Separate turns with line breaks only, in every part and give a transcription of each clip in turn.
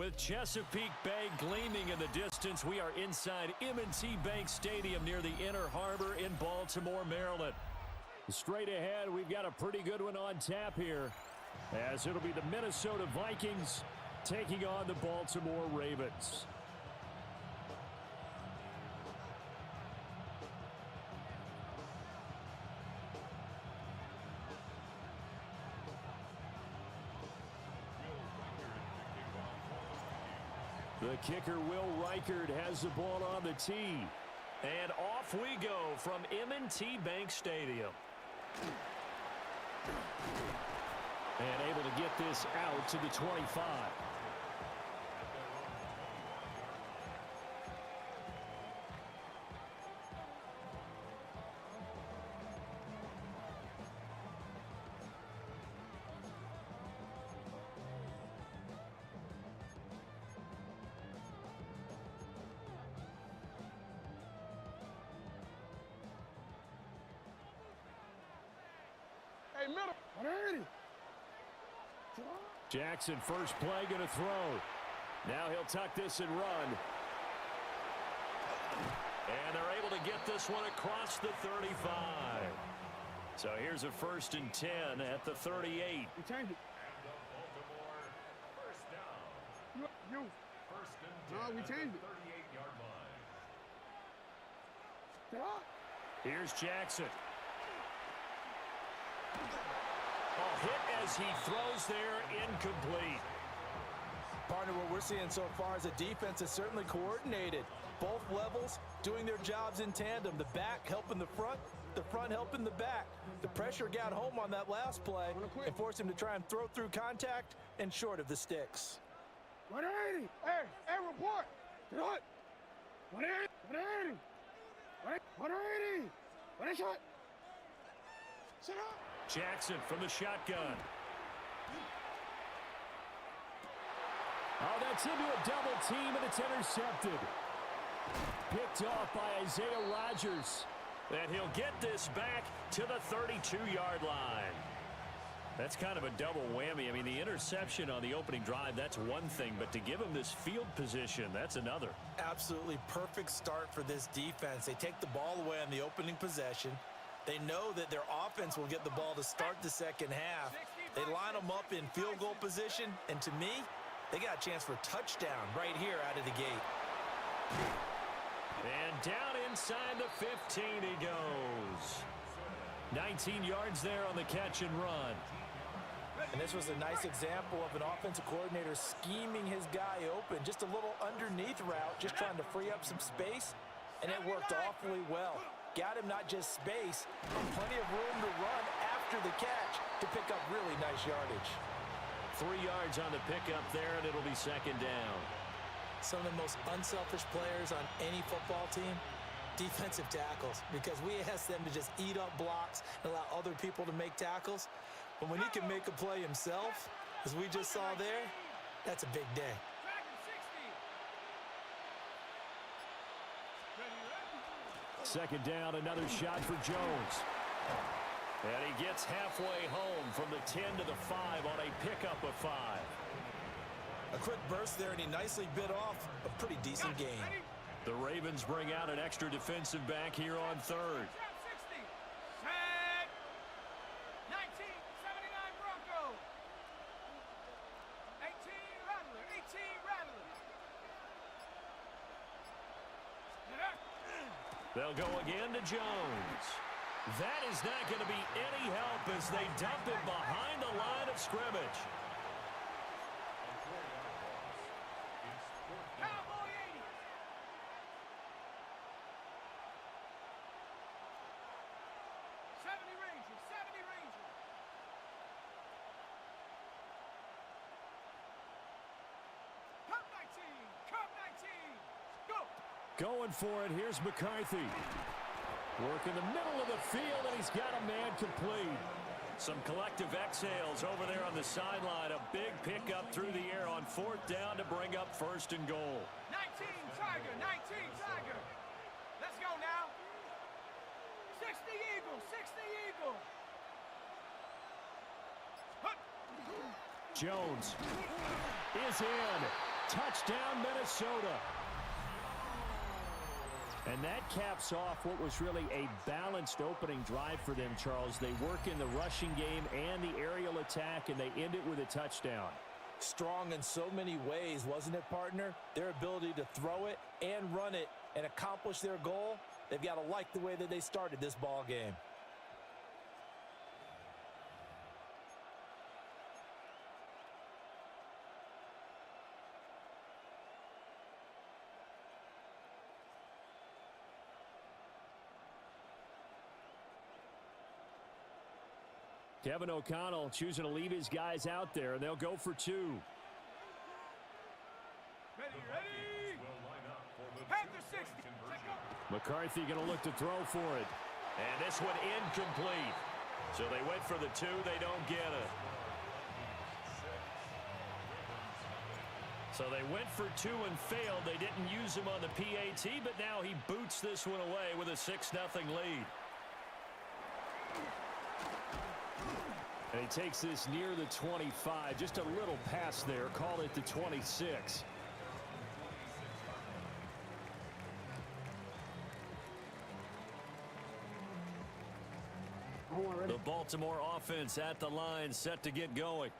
With Chesapeake Bay gleaming in the distance, we are inside M&T Bank Stadium near the Inner Harbor in Baltimore, Maryland. Straight ahead, we've got a pretty good one on tap here. as it'll be the Minnesota Vikings taking on the Baltimore Ravens. The kicker, Will Reichard, has the ball on the tee. And off we go from M&T Bank Stadium. And able to get this out to the 25.
Hey, middle. 180.
Jackson, first play, going to throw. Now he'll tuck this and run. And they're able to get this one across the 35. So here's a 1st and 10 at the 38.
We changed it. You. No, we changed it.
38-yard line.
Stop.
Here's Jackson. A hit as he throws there, incomplete.
Partner, what we're seeing so far is a defense that's certainly coordinated. Both levels doing their jobs in tandem. The back helping the front helping the back. The pressure got home on that last play and forced him to try and throw through contact and short of the sticks.
180. Hey, report. Get up. 180. 180. 180. Shot. Sit up.
Jackson from the shotgun. Oh, that's into a double team, and it's intercepted. Picked off by Isaiah Rodgers. And he'll get this back to the 32-yard line. That's kind of a double whammy. I mean, the interception on the opening drive, that's one thing. But to give him this field position, that's another.
Absolutely perfect start for this defense. They take the ball away on the opening possession. They know that their offense will get the ball to start the second half. They line them up in field goal position. And to me, they got a chance for a touchdown right here out of the gate.
And down inside the 15 he goes. 19 yards there on the catch and run.
And this was a nice example of an offensive coordinator scheming his guy open. Just a little underneath route, just trying to free up some space. And it worked awfully well. Got him not just space, but plenty of room to run after the catch to pick up really nice yardage.
3 yards on the pickup there, and it'll be second down.
Some of the most unselfish players on any football team, defensive tackles, because we ask them to just eat up blocks and allow other people to make tackles. But when he can make a play himself, as we just saw there, that's a big day.
Second down, another shot for Jones. And he gets halfway home from the 10 to the 5 on a pickup of 5.
A quick burst there, and he nicely bit off a pretty decent gain.
The Ravens bring out an extra defensive back here on third. They'll go again to Jones. That is not going to be any help as they dump it behind the line of scrimmage.
Cowboy 80.
Going for it, here's McCarthy. Work in the middle of the field, and he's got a man complete. Some collective exhales over there on the sideline. A big pickup through the air on 4th down to bring up 1st and goal.
19 Tiger, 19 Tiger. Let's go now. 60 Eagle, 60 Eagle.
Jones is in. Touchdown, Minnesota. And that caps off what was really a balanced opening drive for them, Charles. They work in the rushing game and the aerial attack, and they end it with a touchdown.
Strong in so many ways, wasn't it, partner? Their ability to throw it and run it and accomplish their goal, they've got to like the way that they started this ball game.
Kevin O'Connell choosing to leave his guys out there. They'll go for two.
Ready. Panther 60. Check up.
McCarthy going to look to throw for it. And this one incomplete. So they went for the two. They don't get it. So they went for two and failed. They didn't use him on the PAT, but now he boots this one away with a 6-0 lead. And he takes this near the 25. Just a little pass there. Call it the 26. The Baltimore offense at the line, set to get going.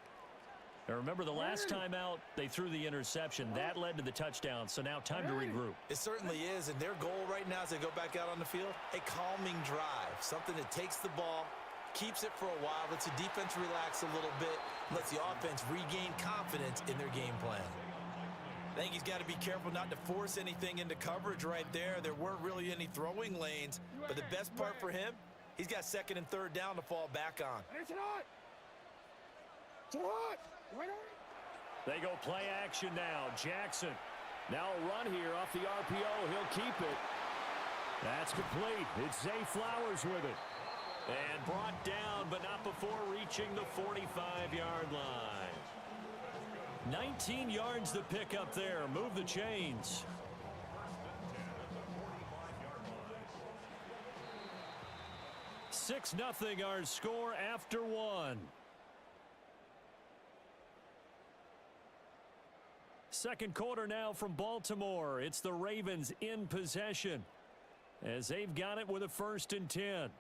Now remember, the last time out, they threw the interception. That led to the touchdown, so now time to regroup.
It certainly is, and their goal right now as they go back out on the field, a calming drive, something that takes the ball, keeps it for a while, lets the defense relax a little bit, lets the offense regain confidence in their game plan. I think he's got to be careful not to force anything into coverage right there. There weren't really any throwing lanes, but the best part for him, he's got second and third down to fall back on.
They go play action now. Jackson. Now a run here off the RPO. He'll keep it. That's complete. It's Zay Flowers with it. And brought down, but not before reaching the 45-yard line. 19 yards to pick up there. Move the chains. Six nothing our score after one. Second quarter now from Baltimore. It's the Ravens in possession as they've got it with a 1st and 10.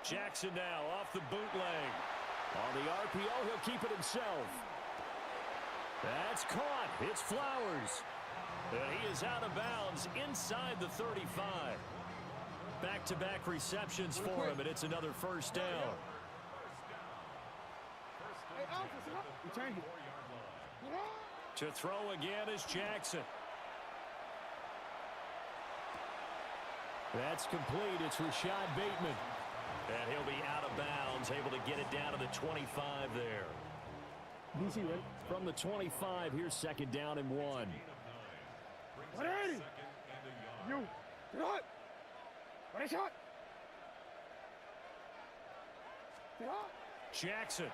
Jackson now off the bootleg. On the RPO, he'll keep it himself. That's caught. It's Flowers. And he is out of bounds inside the 35. Back-to-back receptions for him, and it's another 1st down. To throw again is Jackson. That's complete. It's Rashad Bateman. And he'll be out of bounds, able to get it down to the 25 there. From the 25, here's 2nd down and 1. Jackson.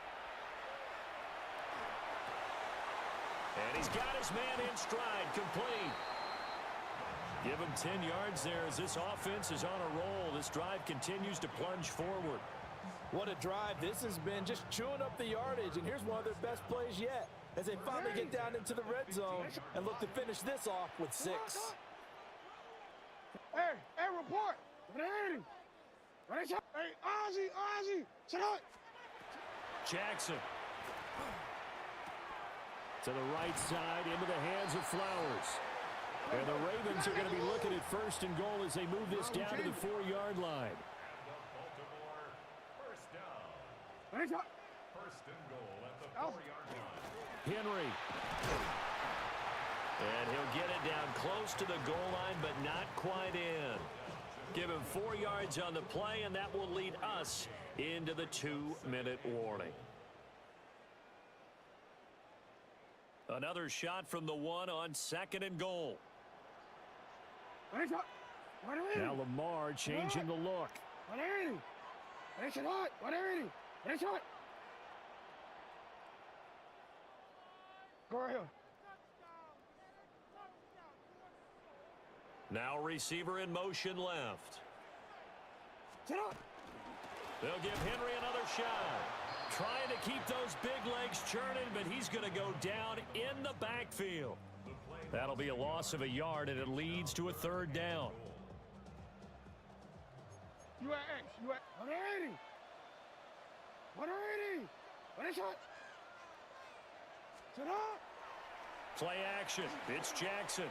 And he's got his man in stride, complete. Give him 10 yards there as this offense is on a roll. This drive continues to plunge forward.
What a drive this has been, just chewing up the yardage. And here's one of their best plays yet as they finally get down into the red zone and look to finish this off with 6.
Hey, report. Hey, Ozzie, shut up.
Jackson. To the right side, into the hands of Flowers. And the Ravens are going to be looking at 1st and goal as they move this down to the 4-yard line.
First and goal at the 4-yard line.
Henry. And he'll get it down close to the goal line, but not quite in. Give him 4 yards on the play, and that will lead us into the 2-minute warning. Another shot from the 1 on 2nd and goal. Now Lamar changing the look. Now receiver in motion left. They'll give Henry another shot. Trying to keep those big legs churning, but he's going to go down in the backfield. That'll be a loss of a yard, and it leads to a third down.
You at X. You at 180. 180. What is it? Sit up.
Play action. It's Jackson.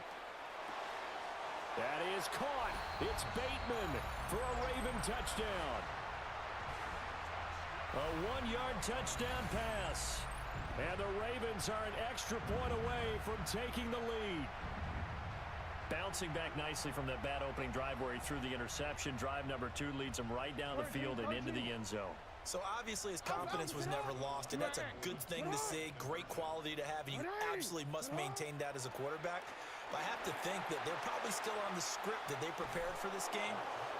That is caught. It's Bateman for a Raven touchdown. A 1-yard touchdown pass. And the Ravens are an extra point away from taking the lead. Bouncing back nicely from that bad opening drive where he threw the interception. Drive number 2 leads him right down the field and into the end zone.
So obviously his confidence was never lost, and that's a good thing to see. Great quality to have, and you absolutely must maintain that as a quarterback. But I have to think that they're probably still on the script that they prepared for this game.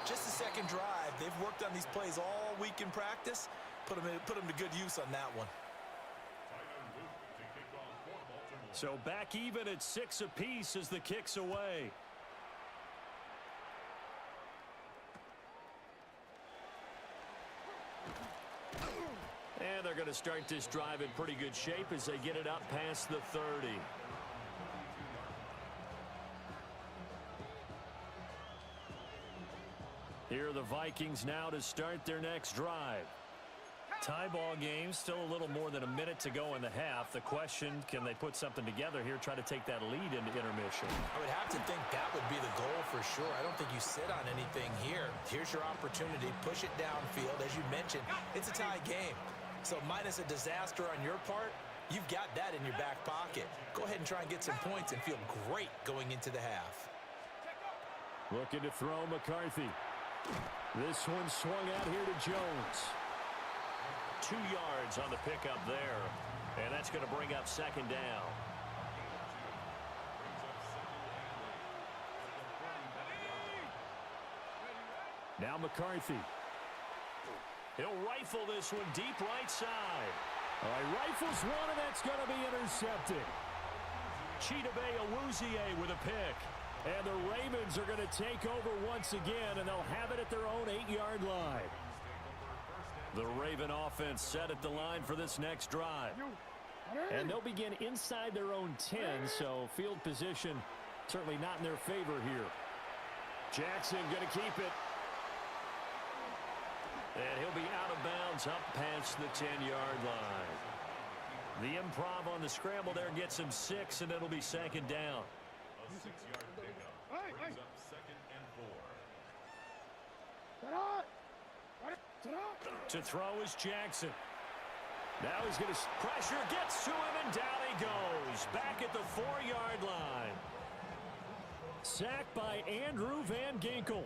Just the second drive. They've worked on these plays all week in practice. Put them to good use on that one.
So back even at 6 apiece as the kick's away. And they're going to start this drive in pretty good shape as they get it up past the 30. Here are the Vikings now to start their next drive. Tie ball game, still a little more than a minute to go in the half. The question, can they put something together here, try to take that lead into intermission?
I would have to think that would be the goal for sure. I don't think you sit on anything here. Here's your opportunity. Push it downfield. As you mentioned, it's a tie game. So minus a disaster on your part, you've got that in your back pocket. Go ahead and try and get some points and feel great going into the half.
Looking to throw McCarthy. This one swung out here to Jones. 2 yards on the pickup there. And that's going to bring up second down. Now McCarthy. He'll rifle this one deep right side. All right, rifles one, and that's going to be intercepted. Chidobe Awuzie with a pick. And the Ravens are going to take over once again, and they'll have it at their own 8-yard line. The Raven offense set at the line for this next drive. And they'll begin inside their own 10, so field position certainly not in their favor here. Jackson going to keep it. And he'll be out of bounds up past the 10-yard line. The improv on the scramble there gets him 6, and it'll be second down.
A 6-yard pickup brings up second and 4.
To throw is Jackson. Now he's going to pressure, gets to him, and down he goes. Back at the 4-yard line. Sacked by Andrew Van Ginkel.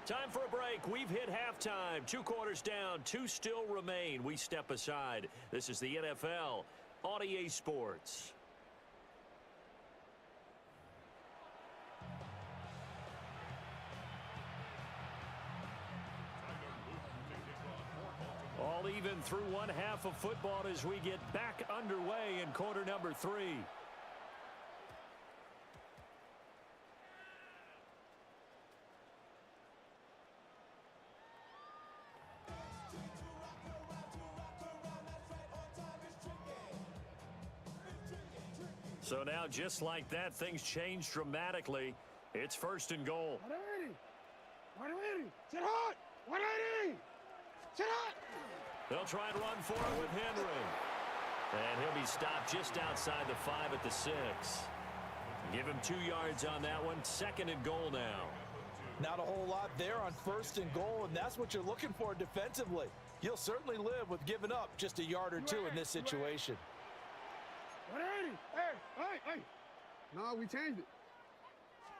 Time for a break. We've hit halftime. 2 quarters down, 2 still remain. We step aside. This is the NFL on EA Sports. All even through one half of football as we get back underway in quarter number 3. So now, just like that, things change dramatically. It's first and goal.
180. 180. Sit hot. 180. Sit hot.
They'll try and run for it with Henry. And he'll be stopped just outside the 5 at the 6. Give him 2 yards on that one. Second and goal now.
Not a whole lot there on first and goal, and that's what you're looking for defensively. You'll certainly live with giving up just a yard or 2 in this situation.
180. Hey. No, we changed it.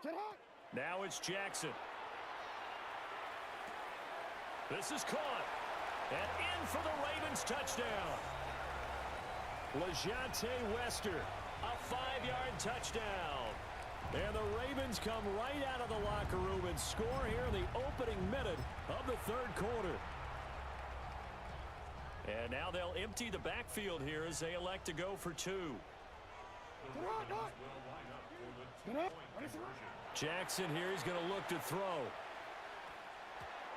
Sit hot.
Now it's Jackson. This is caught. And in for the Ravens touchdown. LeJonte Wester, a 5-yard touchdown. And the Ravens come right out of the locker room and score here in the opening minute of the 3rd quarter. And now they'll empty the backfield here as they elect to go for 2.
The Ravens will line up
Jackson here is going to look to throw.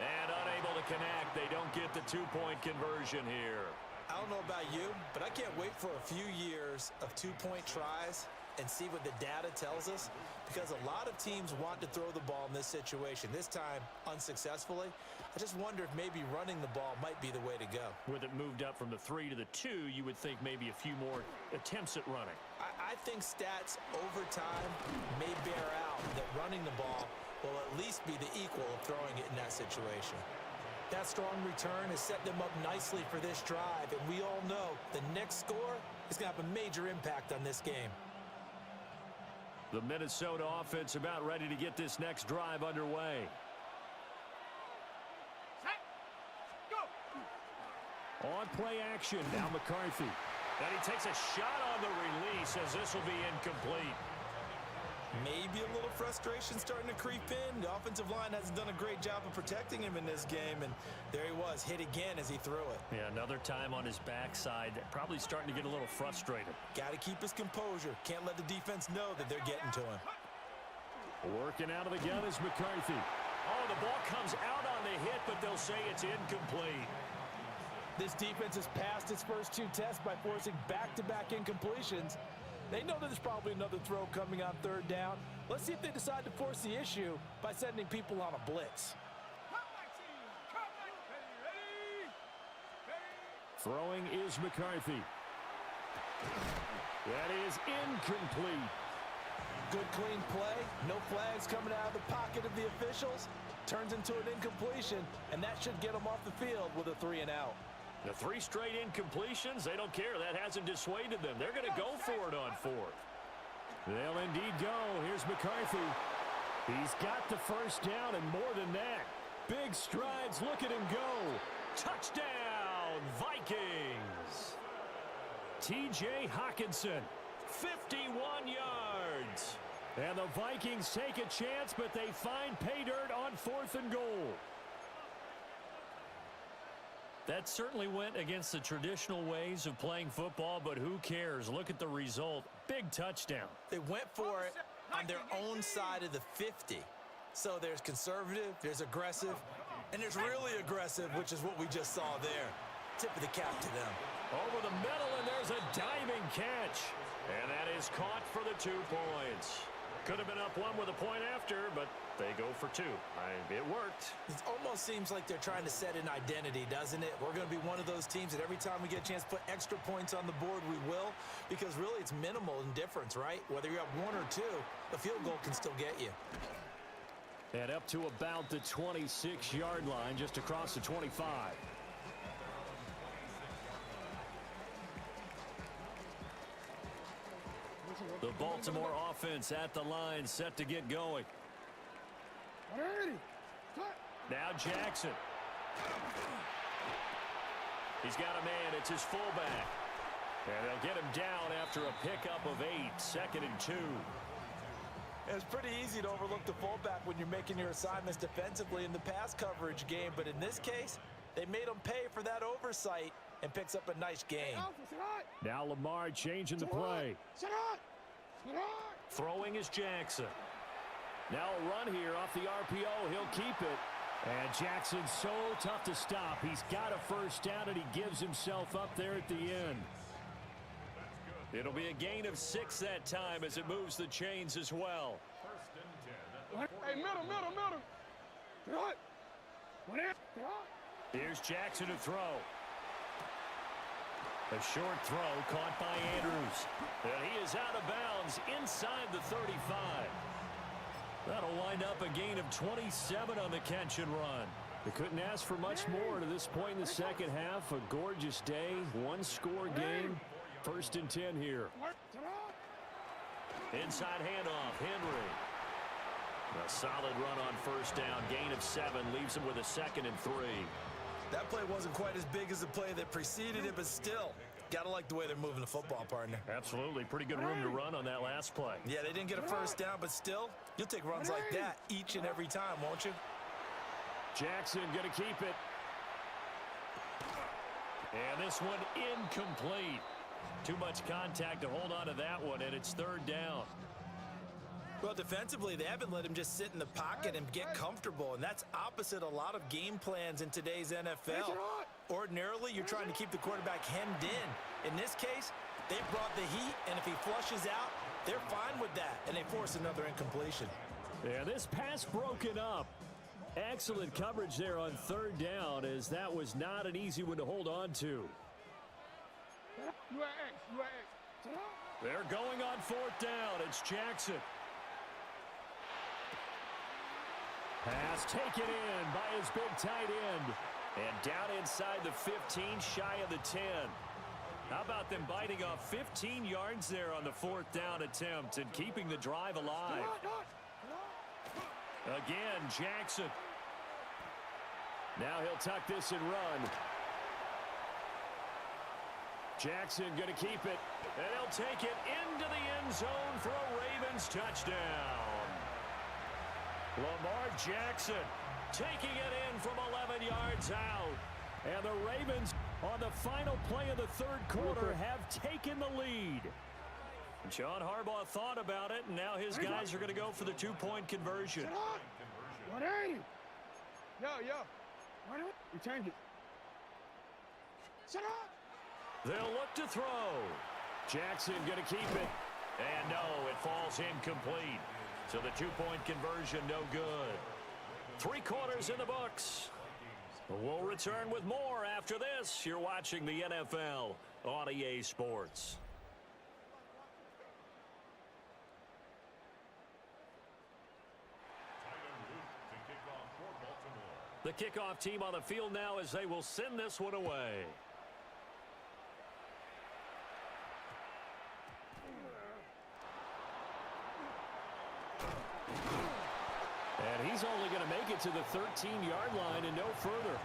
And unable to connect. They don't get the two-point conversion here.
I don't know about you, but I can't wait for a few years of two-point tries and see what the data tells us, because a lot of teams want to throw the ball in this situation, this time unsuccessfully. I just wonder if maybe running the ball might be the way to go.
With it moved up from the 3 to the 2, you would think maybe a few more attempts at running.
I think stats over time may bear out that running the ball will at least be the equal of throwing it in that situation. That strong return has set them up nicely for this drive, and we all know the next score is going to have a major impact on this game.
The Minnesota offense about ready to get this next drive underway.
Set. Go.
On play action, now McCarthy. And he takes a shot on the release as this will be incomplete.
Maybe a little frustration starting to creep in. The offensive line hasn't done a great job of protecting him in this game, and there he was, hit again as he threw it.
Yeah, another time on his backside, probably starting to get a little frustrated.
Got to keep his composure. Can't let the defense know that they're getting to him.
Working out of the gun is McCarthy. Oh, the ball comes out on the hit, but they'll say it's incomplete.
This defense has passed its first two tests by forcing back-to-back incompletions. They know that there's probably another throw coming on third down. Let's see if they decide to force the issue by sending people on a blitz.
Throwing is McCarthy. That is incomplete.
Good clean play. No flags coming out of the pocket of the officials. Turns into an incompletion, and that should get them off the field with a 3-and-out.
The 3 straight incompletions, they don't care. That hasn't dissuaded them. They're going to go for it on 4th. They'll indeed go. Here's McCarthy. He's got the first down and more than that. Big strides. Look at him go. Touchdown, Vikings. T.J. Hockenson, 51 yards. And the Vikings take a chance, but they find pay dirt on 4th and goal. That certainly went against the traditional ways of playing football, but who cares? Look at the result. Big touchdown.
They went for it on their own side of the 50. So there's conservative, there's aggressive, and there's really aggressive, which is what we just saw there. Tip of the cap to them.
Over the middle, and there's a diving catch. And that is caught for the 2 points. Could have been up 1 with a point after, but they go for 2. It worked.
It almost seems like they're trying to set an identity, doesn't it? We're going to be one of those teams that every time we get a chance to put extra points on the board, we will. Because really, it's minimal in difference, right? Whether you're up 1 or 2, a field goal can still get you.
And up to about the 26-yard line, just across the 25. The Baltimore offense at the line, set to get going. Now Jackson. He's got a man. It's his fullback. And they'll get him down after a pickup of 8. 2nd and 2.
It's pretty easy to overlook the fullback when you're making your assignments defensively in the pass coverage game. But in this case, they made him pay for that oversight and picks up a nice gain.
Now Lamar changing the play. Throwing is Jackson. Now a run here off the RPO. He'll keep it. And Jackson's so tough to stop. He's got a first down, and he gives himself up there at the end. It'll be a gain of 6 that time as it moves the chains as well.
1st and 10.
Hey, middle.
Here's Jackson to throw. A short throw caught by Andrews. And he is out of bounds inside the 35. That'll wind up a gain of 27 on the catch and run. They couldn't ask for much more to this point in the second half. A gorgeous day, 1-score game. 1st and 10 here. Inside handoff, Henry. A solid run on first down. Gain of 7 leaves him with a 2nd and 3.
That play wasn't quite as big as the play that preceded it, but still, gotta like the way they're moving the football, partner.
Absolutely. Pretty good room to run on that last play.
Yeah, they didn't get a first down, but still, you'll take runs like that each and every time, won't you?
Jackson going to keep it. And this one incomplete. Too much contact to hold on to that one, and it's 3rd down.
Well, defensively, they haven't let him just sit in the pocket and get comfortable, and that's opposite a lot of game plans in today's NFL. Ordinarily, you're trying to keep the quarterback hemmed in. In this case, they brought the heat, and if he flushes out, they're fine with that, and they force another incompletion.
Yeah, this pass broken up. Excellent coverage there on third down, as that was not an easy one to hold on to. They're going on fourth down. It's Jackson. Pass taken in by his big tight end. And down inside the 15, shy of the 10. How about them biting off 15 yards there on the fourth down attempt and keeping the drive alive? Again, Jackson. Now he'll tuck this and run. Jackson going to keep it, and he'll take it into the end zone for a Ravens touchdown. Lamar Jackson taking it in from 11 yards out. And the Ravens, on the final play of the third quarter, have taken the lead. John Harbaugh thought about it, and now his guys are going to go for the two-point conversion.
180. Yo. You change it. Set up.
They'll look to throw. Jackson going to keep it. And no, it falls incomplete. So the two-point conversion, no good. 3 quarters in the books. We'll return with more after this. You're watching the NFL on EA Sports. The kickoff team on the field now as they will send this one away. And he's only going to make it to the 13-yard line and no further.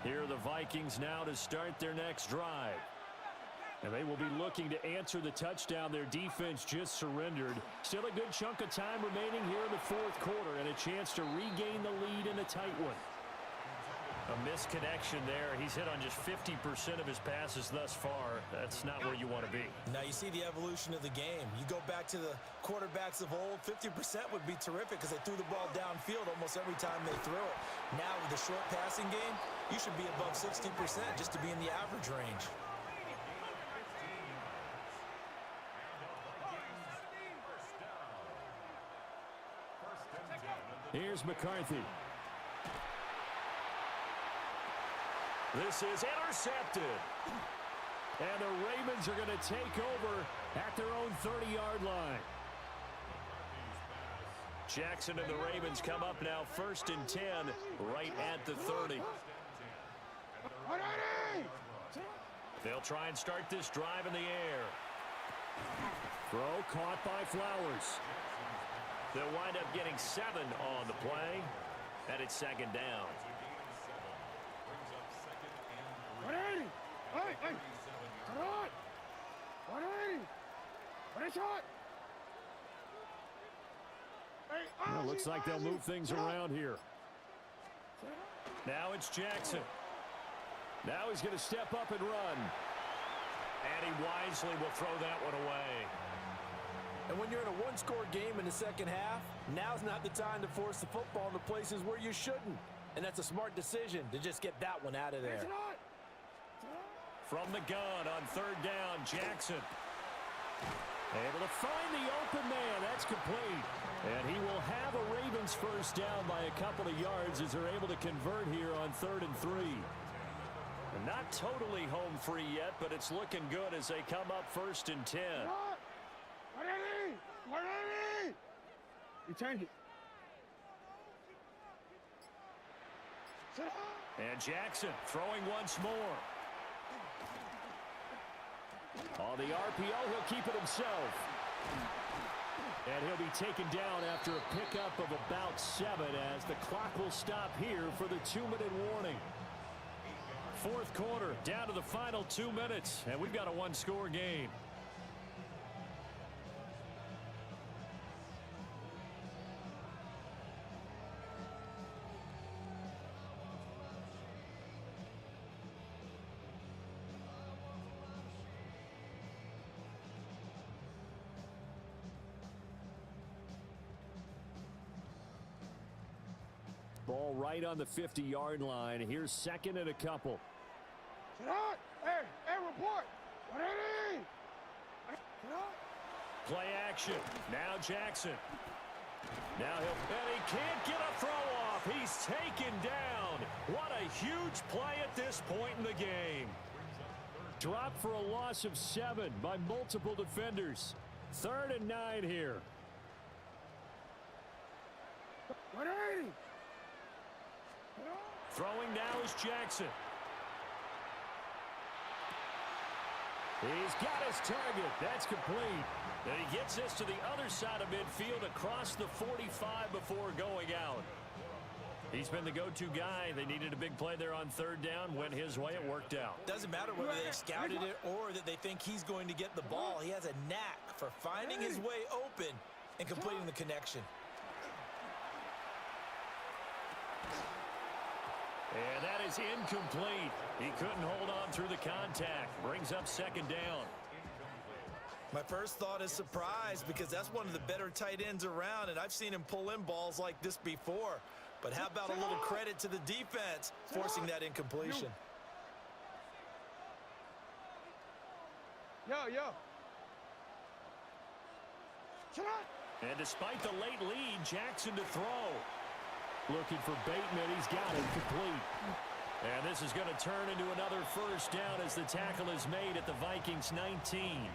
Here are the Vikings now to start their next drive. And they will be looking to answer the touchdown their defense just surrendered. Still a good chunk of time remaining here in the fourth quarter and a chance to regain the lead in a tight one. A misconnection there. He's hit on just 50% of his passes thus far. That's not where you want to be.
Now you see the evolution of the game. You go back to the quarterbacks of old, 50% would be terrific because they threw the ball downfield almost every time they threw it. Now with the short passing game, you should be above 60% just to be in the average range.
Here's McCarthy. This is intercepted. And the Ravens are going to take over at their own 30-yard line. Jackson and the Ravens come up now 1st and 10 right at the 30. They'll try and start this drive in the air. Throw caught by Flowers. They'll wind up getting 7 on the play, and it's 2nd down.
180. Hey. 180. What is hot?
Well, looks like they'll move things around here. Now it's Jackson. Now he's going to step up and run. And he wisely will throw that one away.
And when you're in a one-score game in the second half, now's not the time to force the football in the places where you shouldn't. And that's a smart decision to just get that one out of there.
From the gun on 3rd down, Jackson. Able to find the open man. That's complete. And he will have a Ravens first down by a couple of yards as they're able to convert here on 3rd and 3. And not totally home free yet, but it's looking good as they come up 1st and 10.
180. You change it.
And Jackson throwing once more. On the RPO, he'll keep it himself. And he'll be taken down after a pickup of about 7 as the clock will stop here for the 2-minute warning. 4th quarter, down to the final 2 minutes, and we've got a one-score game. Ball right on the 50-yard line. Here's second and a couple.
Hey, report. What it is?
Play action. Now Jackson. Now and he can't get a throw off. He's taken down. What a huge play at this point in the game. Dropped for a loss of 7 by multiple defenders. 3rd and 9 here.
180.
Throwing now is Jackson. He's got his target. That's complete. And he gets this to the other side of midfield across the 45 before going out. He's been the go-to guy. They needed a big play there on 3rd down. Went his way. It worked out.
Doesn't matter whether they scouted it or that they think he's going to get the ball. He has a knack for finding his way open and completing the connection.
And that is incomplete. He couldn't hold on through the contact. Brings up 2nd down.
My first thought is surprise because that's one of the better tight ends around, and I've seen him pull in balls like this before. But how about a little credit to the defense forcing that incompletion?
Yo.
And despite the late lead, Jackson to throw. Looking for Bateman. He's got it complete. And this is going to turn into another 1st down as the tackle is made at the Vikings 19.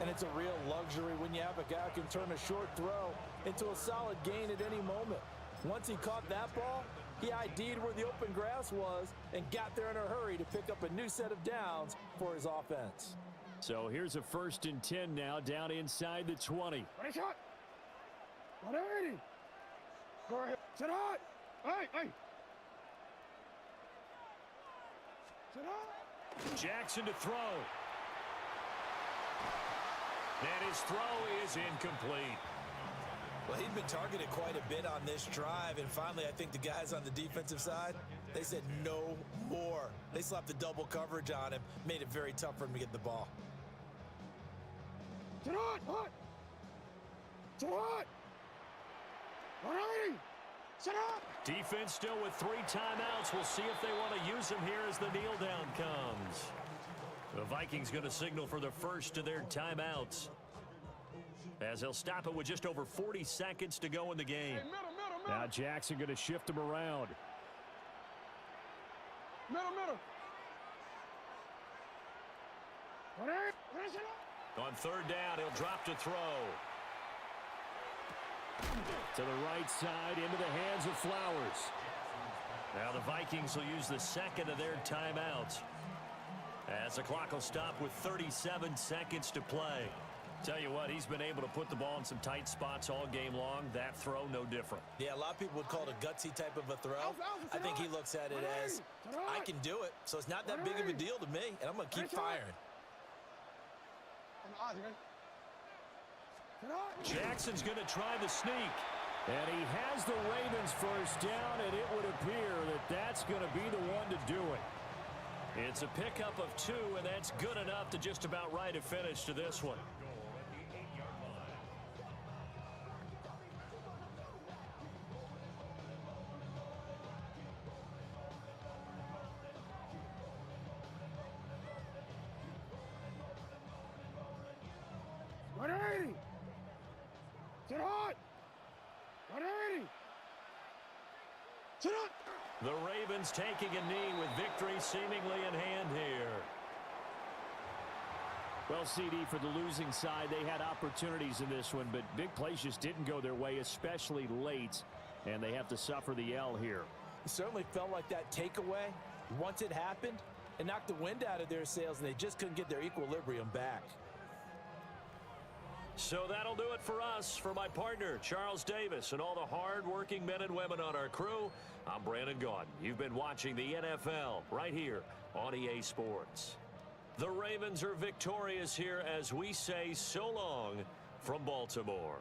And it's a real luxury when you have a guy who can turn a short throw into a solid gain at any moment. Once he caught that ball, he ID'd where the open grass was and got there in a hurry to pick up a new set of downs for his offense.
So here's a 1st and 10 now down inside the 20.
180. Go ahead. Sit out. Hey. Sit out.
Jackson to throw. And his throw is incomplete.
Well, he'd been targeted quite a bit on this drive, and finally I think the guys on the defensive side, they said no more. They slapped the double coverage on him, made it very tough for him to get the ball.
Sit out. Sit out. 180. Sit up.
Defense still with 3 timeouts. We'll see if they want to use them here as the kneel down comes. The Vikings going to signal for the first of their timeouts, as they'll stop it with just over 40 seconds to go in the game.
Hey, middle.
Now Jackson going to shift him around.
Middle. 180.
On 3rd down, he'll drop to throw. To the right side, into the hands of Flowers. Now the Vikings will use the 2nd of their timeouts, as the clock will stop with 37 seconds to play. Tell you what, he's been able to put the ball in some tight spots all game long. That throw, no different.
Yeah, a lot of people would call it a gutsy type of a throw. I think he looks at it as, I can do it, so it's not that big of a deal to me, and I'm going to keep firing.
Jackson's going to try the sneak. And he has the Ravens 1st down, and it would appear that that's going to be the one to do it. It's a pickup of 2, and that's good enough to just about write a finish to this one. The Ravens taking a knee with victory seemingly in hand here. Well, CD, for the losing side, they had opportunities in this one, but big plays just didn't go their way, especially late, and they have to suffer the L here.
It certainly felt like that takeaway, once it happened, it knocked the wind out of their sails, and they just couldn't get their equilibrium back.
So that'll do it for us. For my partner, Charles Davis, and all the hard-working men and women on our crew, I'm Brandon Gaudin. You've been watching the NFL right here on EA Sports. The Ravens are victorious here as we say so long from Baltimore.